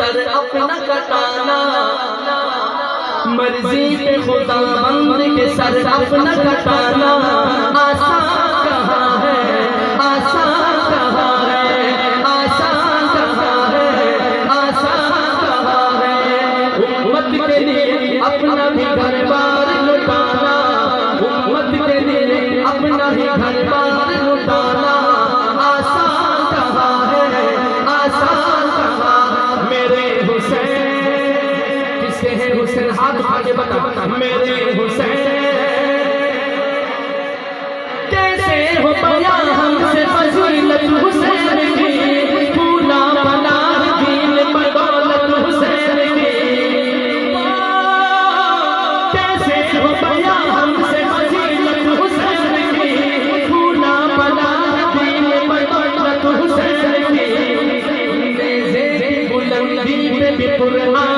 Sir अपना कटाना, मर्जी पे खुदावंद के सर अपना कटाना आसान कहाँ है, आसान कहाँ है, आसान कहाँ है, आसान कहाँ है। उम्मत के लिए अपना भी घर बार लुटाना, उम्मत के लिए अपना ही घर बार लुटाना आसान कहाँ है, आसान कहाँ। मेरे हुसैन किसके हैं हुसैन, हाथ आगे बता। मेरे हुसैन कैसे हो पाया हमसे फजीलत हुसैन की, पूरा बना दीन बदौलत हुसैन की। कैसे हो पाया हमसे फजीलत हुसैन की, पूरा बना दीन बदौलत हुसैन की। नेज़े की बुलंदी पे भी कुरान